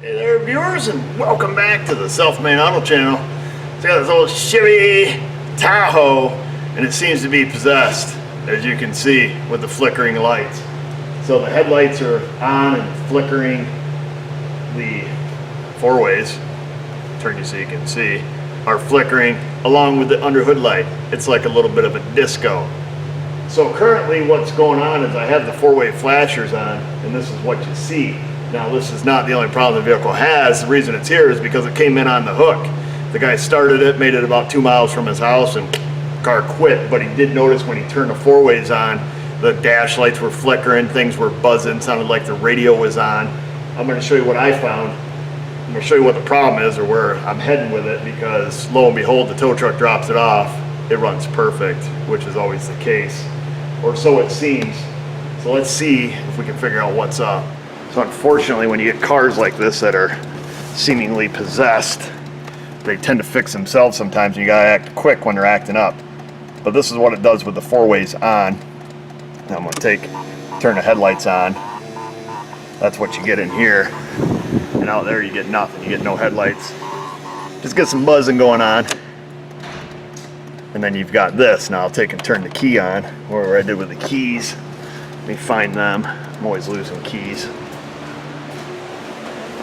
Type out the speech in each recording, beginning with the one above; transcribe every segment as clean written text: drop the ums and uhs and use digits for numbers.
Hey there, viewers, and welcome back to the Self-Made Auto Channel. So I got this old Chevy Tahoe, and it seems to be possessed, as you can see, with the flickering lights. So the headlights are on and flickering. The four-ways, turn you so you can see, are flickering along with the underhood light. It's like a little bit of a disco. So currently what's going on is I have the four-way flashers on, and this is what you see. Now this is not the only problem the vehicle has. The reason it's here is because it came in on the hook. The guy started it, made it about 2 miles from his house, and the car quit. But he did notice when he turned the four-ways on, the dash lights were flickering, things were buzzing, sounded like the radio was on. I'm going to show you what I found. I'm going to show you what the problem is or where I'm heading with it, because lo and behold, the tow truck drops it off. It runs perfect, which is always the case, or so it seems. So let's see if we can figure out what's up. So unfortunately, when you get cars like this that are seemingly possessed, they tend to fix themselves sometimes, and you gotta act quick when they're acting up. But this is what it does with the four-ways on. Now I'm gonna turn the headlights on. That's what you get in here. And out there you get nothing, you get no headlights. Just get some buzzing going on. And then you've got this. Now I'll take and turn the key on, where I did with the keys. Let me find them. I'm always losing keys.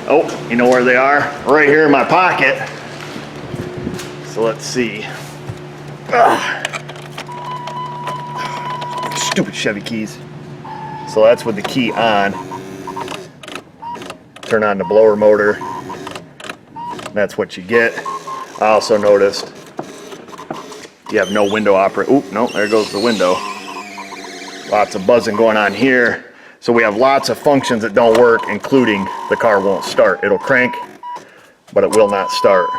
Oh, you know where they are? Right here in my pocket. So let's see. Stupid Chevy keys. So that's with the key on. Turn on the blower motor. That's what you get. I also noticed you have no window operate. Oop, no, there goes the window. Lots of buzzing going on here. So we have lots of functions that don't work, including the car won't start. It'll crank, but it will not start.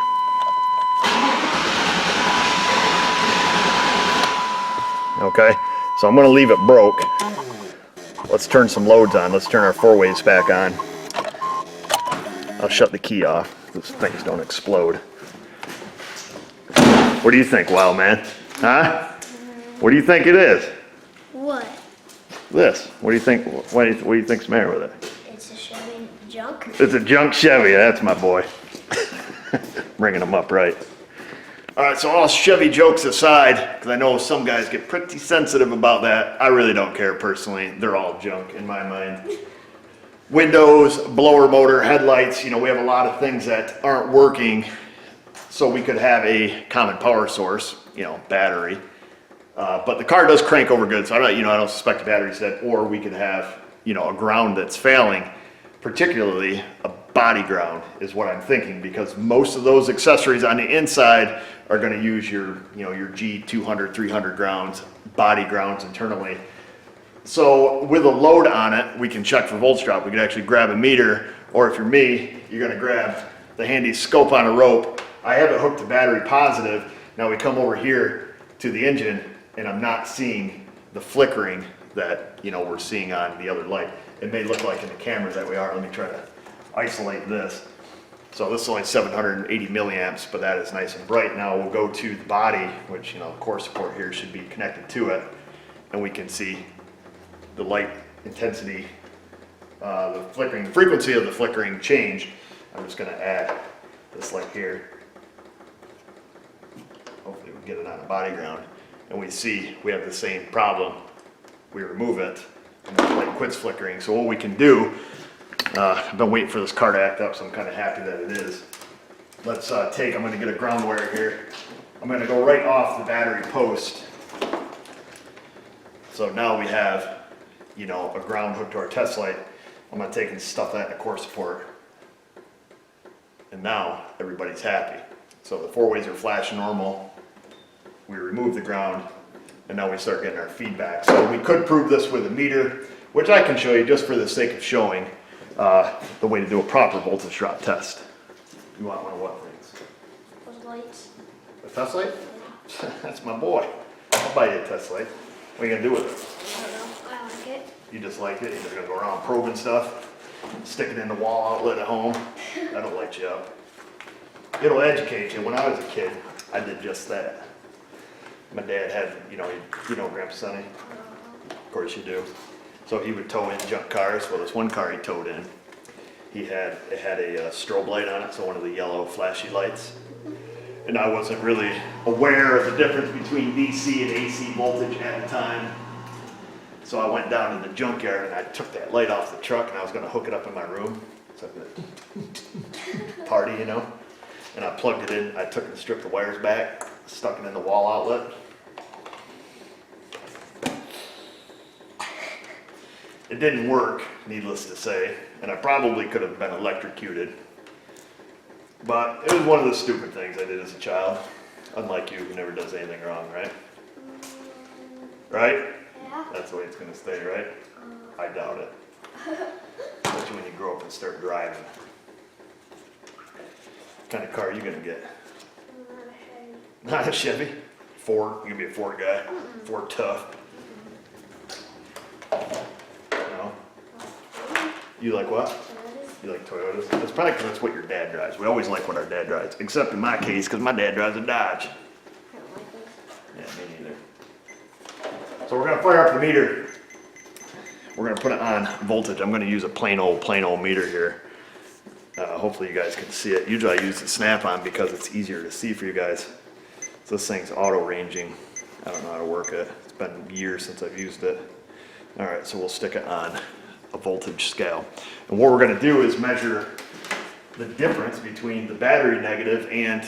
Okay, so I'm gonna leave it broke. Let's turn some loads on. Let's turn our four-ways back on. I'll shut the key off. Those things don't explode. What do you think, Wild Man? Huh? What do you think it is? What? This. What do you think? What do you think's the matter with it? It's a Chevy junk. It's a junk Chevy. That's my boy. Bringing them up right. All right. So all Chevy jokes aside, because I know some guys get pretty sensitive about that. I really don't care personally. They're all junk in my mind. Windows, blower motor, headlights. You know, we have a lot of things that aren't working. So we could have a common power source. You know, battery. But the car does crank over good, so I don't suspect the battery's dead. Or we could have, a ground that's failing, particularly a body ground is what I'm thinking, because most of those accessories on the inside are going to use your G200, 300 grounds, body grounds internally. So with a load on it, we can check for voltage drop. We can actually grab a meter, or if you're me, you're going to grab the handy scope on a rope. I have it hooked to battery positive. Now we come over here to the engine, and I'm not seeing the flickering that we're seeing on the other light. It may look like in the camera that we are. Let me try to isolate this. So this is only 780 milliamps, but that is nice and bright. Now we'll go to the body, which the core support here should be connected to it, and we can see the light intensity, the flickering, the frequency of the flickering change. I'm just going to add this light here. Hopefully we can get it on the body ground. And we see we have the same problem. We remove it, and the light quits flickering. So what we can do, I've been waiting for this car to act up, so I'm kind of happy that it is. Let's I'm going to get a ground wire here. I'm going to go right off the battery post. So now we have, a ground hooked to our test light. I'm going to take and stuff that in the core support. And now everybody's happy. So the four-ways are flashing normal. We remove the ground, and now we start getting our feedback. So we could prove this with a meter, which I can show you just for the sake of showing the way to do a proper voltage drop test. You want one of what things? Those lights. A test light? That's my boy. I'll buy you a test light. What are you going to do with it? I don't know. I like it. You just like it? You're just going to go around probing stuff, stick it in the wall outlet at home. That'll light you up. It'll educate you. When I was a kid, I did just that. My dad had, Grandpa Sonny? Of course you do. So he would tow in junk cars. Well, this one car he towed in, it had a strobe light on it, so one of the yellow flashy lights. And I wasn't really aware of the difference between DC and AC voltage at the time. So I went down to the junkyard and I took that light off the truck and I was gonna hook it up in my room. So I could party, you know? And I plugged it in, I took and stripped the wires back, stuck it in the wall outlet. It didn't work, needless to say, and I probably could have been electrocuted. But it was one of the stupid things I did as a child. Unlike you, who never does anything wrong, right? Right? Yeah. That's the way it's gonna stay, right? I doubt it. Especially when you grow up and start driving. What kind of car are you gonna get? Not a Chevy? Ford? You gonna be a Ford guy? Ford tough? No? You like what? You like Toyotas? That's probably because that's what your dad drives. We always like what our dad drives, except in my case, because my dad drives a Dodge. I don't like those. Yeah, me neither. So we're gonna fire up the meter. We're gonna put it on voltage. I'm gonna use a plain old meter here. Hopefully you guys can see it. Usually I use the snap-on because it's easier to see for you guys. So this thing's auto-ranging. I don't know how to work it. It's been years since I've used it. All right, so we'll stick it on a voltage scale. And what we're gonna do is measure the difference between the battery negative and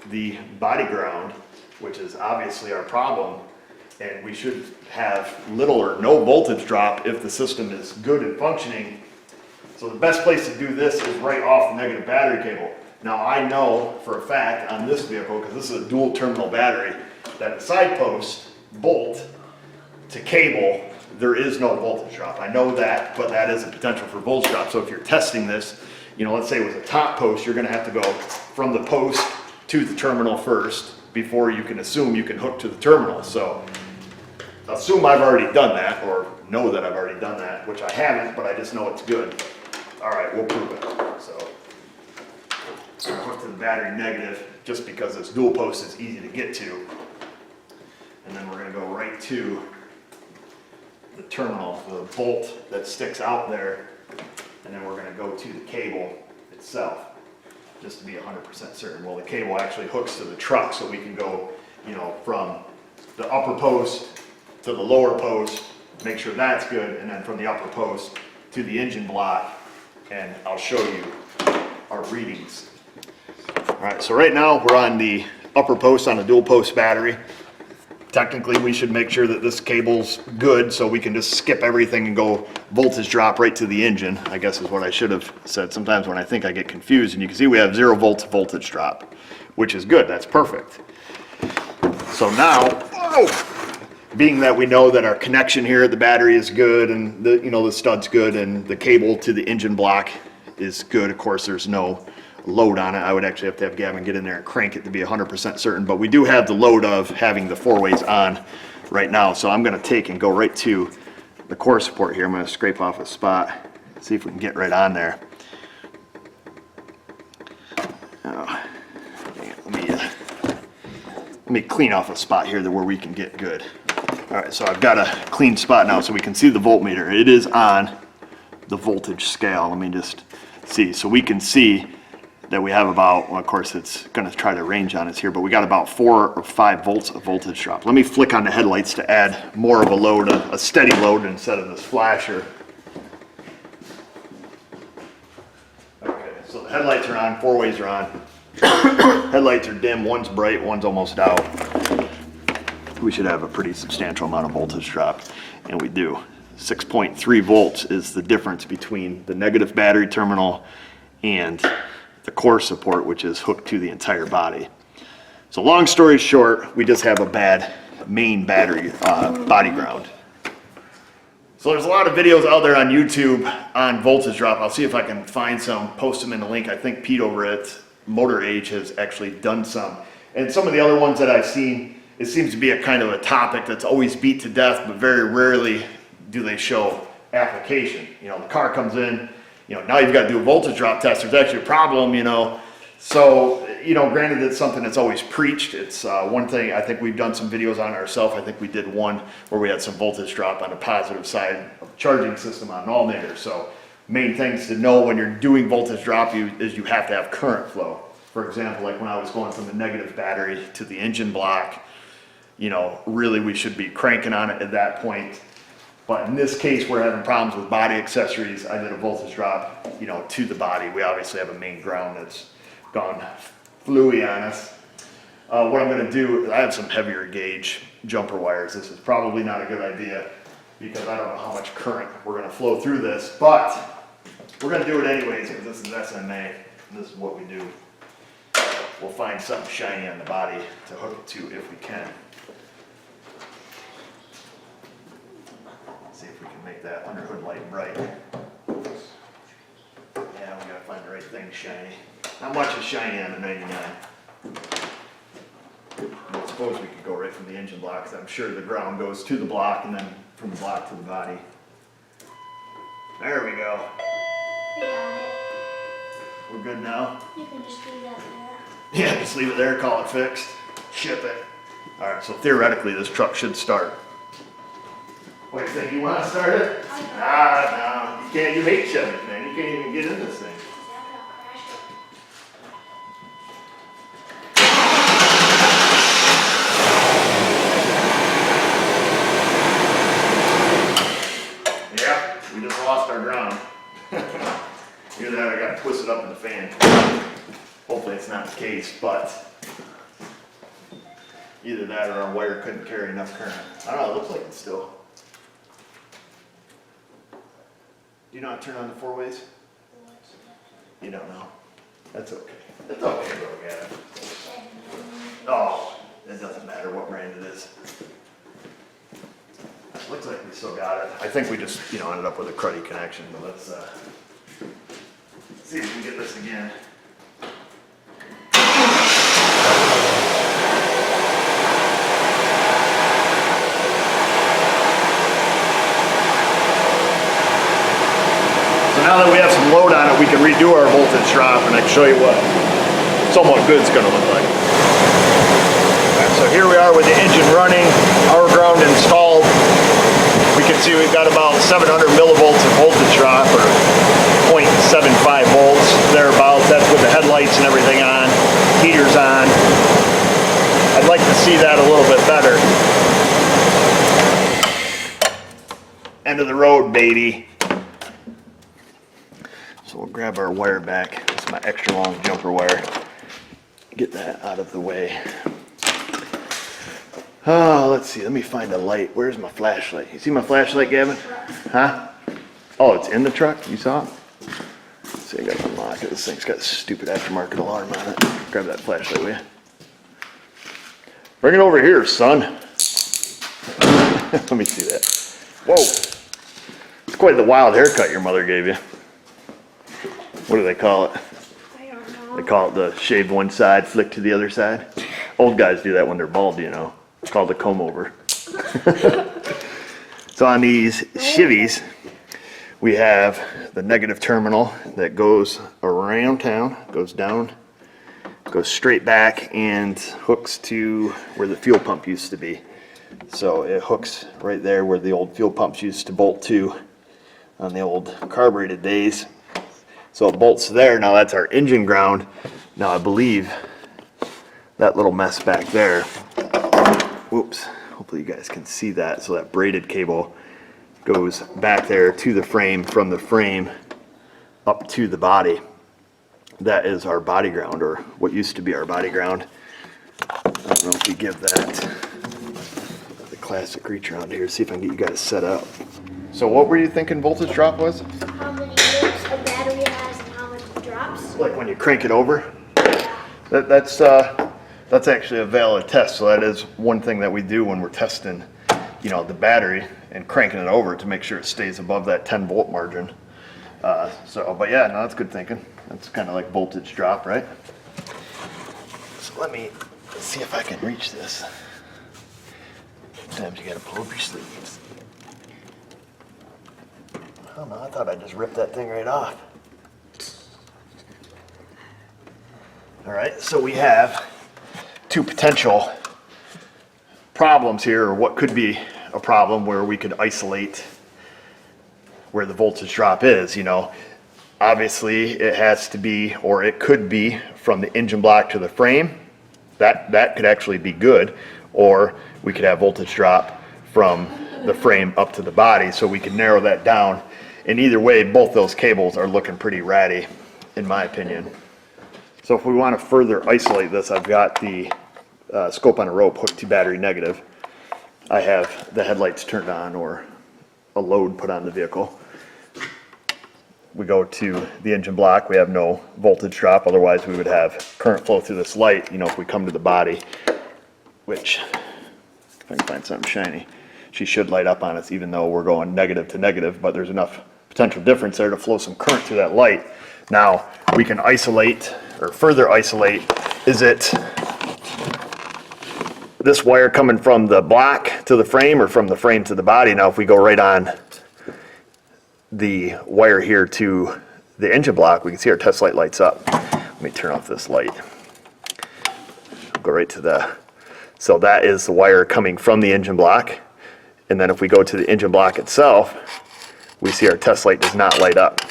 the body ground, which is obviously our problem. And we should have little or no voltage drop if the system is good and functioning. So the best place to do this is right off the negative battery cable. Now I know for a fact on this vehicle, because this is a dual terminal battery, that the side post bolt to cable, there is no voltage drop. I know that, but that is a potential for voltage drop. So if you're testing this, you know, let's say it was a top post, you're gonna have to go from the post to the terminal first before you can assume you can hook to the terminal. So assume I've already done that, or know that I've already done that, which I haven't, but I just know it's good. All right, we'll prove it. So hook to the battery negative, just because this dual post is easy to get to. And then we're gonna go right to the terminal, the bolt that sticks out there, and then we're gonna go to the cable itself, just to be 100% certain. Well, the cable actually hooks to the truck, so we can go, you know, from the upper post to the lower post, make sure that's good, and then from the upper post to the engine block, and I'll show you our readings. All right, so right now we're on the upper post on a dual post battery. Technically, we should make sure that this cable's good, so we can just skip everything and go voltage drop right to the engine, I guess is what I should have said. Sometimes when I think I get confused, and you can see we have 0 volts voltage drop, which is good, that's perfect. So now, being that we know that our connection here at the battery is good, and the, you know, the stud's good, and the cable to the engine block is good. Of course, there's no load on it. I would actually have to have Gavin get in there and crank it to be 100% certain, but we do have the load of having the 4-ways on right now. So I'm gonna take and go right to the core support here. I'm gonna scrape off a spot, see if we can get right on there. Oh, let me clean off a spot here where we can get good. All right, so I've got a clean spot now so we can see the voltmeter. It is on the voltage scale. Let me just see. So we can see that we have about, well, of course it's going to try to range on us here, but we got about 4 or 5 volts of voltage drop. Let me flick on the headlights to add more of a load, a steady load instead of this flasher. Okay, so the headlights are on, 4-ways are on. Headlights are dim, one's bright, one's almost out. We should have a pretty substantial amount of voltage drop, and we do. 6.3 volts is the difference between the negative battery terminal and the core support, which is hooked to the entire body. So long story short, we just have a bad main battery body ground. So there's a lot of videos out there on YouTube on voltage drop. I'll see if I can find some, post them in the link. I think Pete over at Motor Age has actually done some. And some of the other ones that I've seen, it seems to be a kind of a topic that's always beat to death, but very rarely do they show application. You know, the car comes in, you know, now you've got to do a voltage drop test. There's actually a problem, you know. So, you know, granted it's something that's always preached. It's one thing, I think we've done some videos on it ourselves. I think we did one where we had some voltage drop on the positive side of the charging system on an alternator. So main things to know when you're doing voltage drop is you have to have current flow. For example, like when I was going from the negative battery to the engine block, you know, really we should be cranking on it at that point. But in this case, we're having problems with body accessories. I did a voltage drop, you know, to the body. We obviously have a main ground that's gone fluey on us. What I'm gonna do, I have some heavier gauge jumper wires. This is probably not a good idea because I don't know how much current we're gonna flow through this, but we're gonna do it anyways because this is SMA, and this is what we do. We'll find something shiny on the body to hook it to if we can. See if we can make that underhood light bright. Yeah, we gotta find the right thing shiny. Not much is shiny on the 99. I suppose we could go right from the engine block, because I'm sure the ground goes to the block and then from the block to the body. There we go. We got it. We're good now? You can just leave that there. Yeah, just leave it there, call it fixed, ship it. All right, so theoretically this truck should start. What do you think, you want to start it? Ah, no, you can't, you hate Chevy, man, you can't even get in this thing. Yeah, we just lost our ground. Either that or I got twisted up in the fan. Hopefully it's not the case, but either that or our wire couldn't carry enough current. I don't know, it looks like it's still. Do you know how to turn on the four ways? You don't know. That's okay. That's okay, bro, Gavin. Oh, it doesn't matter what brand it is. Looks like we still got it. I think we just, you know, ended up with a cruddy connection, but let's see if we can get this again. Now that we have some load on it, we can redo our voltage drop, and I can show you what somewhat good's gonna look like. All right, so here we are with the engine running, our ground installed. We can see we've got about 700 millivolts of voltage drop, or 0.75 volts, thereabouts. That's with the headlights and everything on, heaters on. I'd like to see that a little bit better. End of the road, baby. So we'll grab our wire back. That's my extra long jumper wire. Get that out of the way. Oh, let's see. Let me find a light. Where's my flashlight? You see my flashlight, Gavin? Huh? Oh, it's in the truck? You saw it? Let's see, I gotta unlock it. This thing's got a stupid aftermarket alarm on it. Grab that flashlight, will you? Bring it over here, son. Let me see that. Whoa. It's quite the wild haircut your mother gave you. What do they call it? I don't know. They call it the shave one side, flick to the other side. Old guys do that when they're bald, you know. It's called the comb over. So on these Chevys, we have the negative terminal that goes around town, goes down, goes straight back and hooks to where the fuel pump used to be. So it hooks right there where the old fuel pumps used to bolt to on the old carbureted days. So it bolts there. Now that's our engine ground. Now I believe that little mess back there, whoops, hopefully you guys can see that. So that braided cable goes back there to the frame, from the frame up to the body. That is our body ground, or what used to be our body ground. I don't know if we give that the classic reach around here. See if I can get you guys set up. So what were you thinking voltage drop was? How many volts a battery has and how much it drops? Like when you crank it over? That's actually a valid test. So that is one thing that we do when we're testing, you know, the battery and cranking it over to make sure it stays above that 10 volt margin. But yeah, no, that's good thinking. That's kind of like voltage drop, right? So let me see if I can reach this. Sometimes you gotta pull up your sleeves. I don't know, I thought I just ripped that thing right off. All right, so we have two potential problems here, or what could be a problem where we could isolate where the voltage drop is, you know. Obviously, it has to be, or it could be, from the engine block to the frame. That could actually be good. Or we could have voltage drop from the frame up to the body, so we can narrow that down. And either way, both those cables are looking pretty ratty, in my opinion. So if we want to further isolate this, I've got the scope on a rope hooked to battery negative. I have the headlights turned on or a load put on the vehicle. We go to the engine block, we have no voltage drop, otherwise we would have current flow through this light, you know, if we come to the body, which, if I can find something shiny, she should light up on us even though we're going negative to negative, but there's enough potential difference there to flow some current through that light. Now, we can isolate, or further isolate, is it this wire coming from the block to the frame or from the frame to the body? Now, if we go right on the wire here to the engine block, we can see our test light lights up. Let me turn off this light. Go right to the, so that is the wire coming from the engine block. And then if we go to the engine block itself, we see our test light does not light up.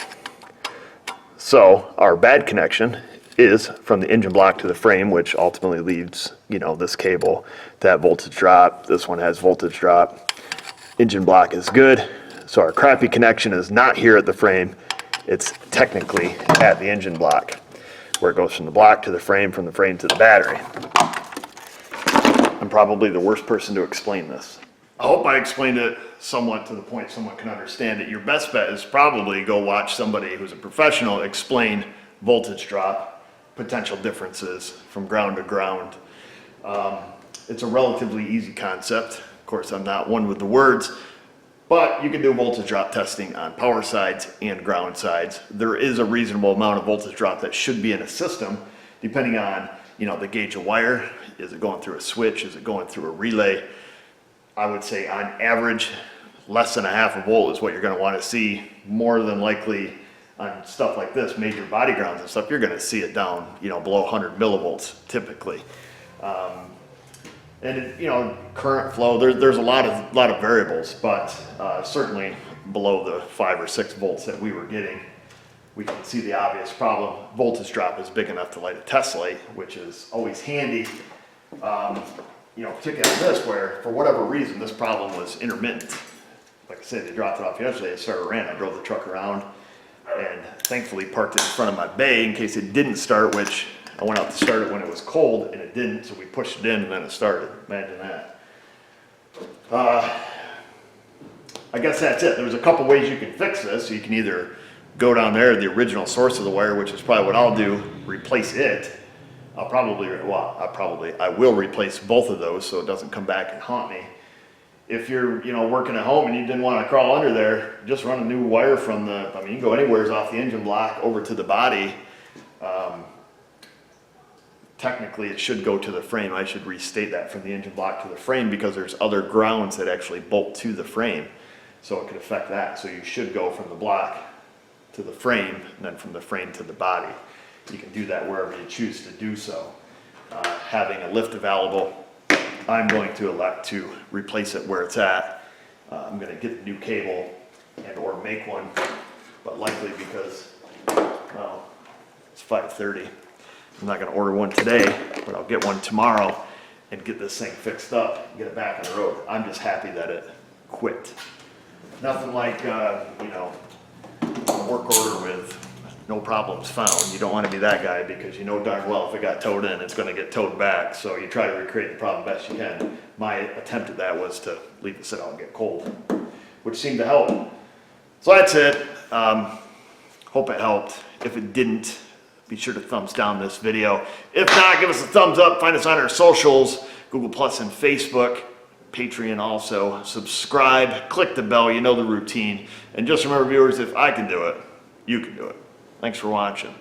So our bad connection is from the engine block to the frame, which ultimately leaves, you know, this cable to have voltage drop. This one has voltage drop. Engine block is good. So our crappy connection is not here at the frame, it's technically at the engine block, where it goes from the block to the frame, from the frame to the battery. I'm probably the worst person to explain this. I hope I explained it somewhat to the point someone can understand it. Your best bet is probably go watch somebody who's a professional explain voltage drop, potential differences from ground to ground. It's a relatively easy concept. Of course, I'm not one with the words, but you can do voltage drop testing on power sides and ground sides. There is a reasonable amount of voltage drop that should be in a system, depending on, you know, the gauge of wire. Is it going through a switch? Is it going through a relay? I would say on average, less than a half a volt is what you're going to want to see. More than likely on stuff like this, major body grounds and stuff, you're going to see it down, you know, below 100 millivolts typically. And you know, current flow, there's a lot of variables, but certainly below the 5 or 6 volts that we were getting, we can see the obvious problem. Voltage drop is big enough to light a test light, which is always handy. You know, particularly on this, where for whatever reason this problem was intermittent. Like I said, they dropped it off yesterday. It started ran. I drove the truck around and thankfully parked it in front of my bay in case it didn't start, which I went out to start it when it was cold and it didn't, so we pushed it in and then it started. Imagine that. I guess that's it. There's a couple ways you can fix this. You can either go down there to the original source of the wire, which is probably what I'll do, replace it. I will replace both of those so it doesn't come back and haunt me. If you're, you know, working at home and you didn't want to crawl under there, just run a new wire from the, I mean, you can go anywhere off the engine block over to the body. Technically it should go to the frame. I should restate that, from the engine block to the frame, because there's other grounds that actually bolt to the frame. So it could affect that. So you should go from the block to the frame and then from the frame to the body. You can do that wherever you choose to do so. Having a lift available, I'm going to elect to replace it where it's at. I'm going to get a new cable and or make one, but likely because, well, it's 5:30. I'm not going to order one today, but I'll get one tomorrow and get this thing fixed up and get it back on the road. I'm just happy that it quit. Nothing like, you know, a work order with no problems found. You don't want to be that guy, because you know darn well if it got towed in, it's going to get towed back. So you try to recreate the problem best you can. My attempt at that was to leave it sit out and get cold, which seemed to help. So that's it. Hope it helped. If it didn't, be sure to thumbs down this video. If not, give us a thumbs up. Find us on our socials, Google Plus and Facebook, Patreon also. Subscribe, click the bell, you know the routine. And just remember, viewers, if I can do it, you can do it. Thanks for watching.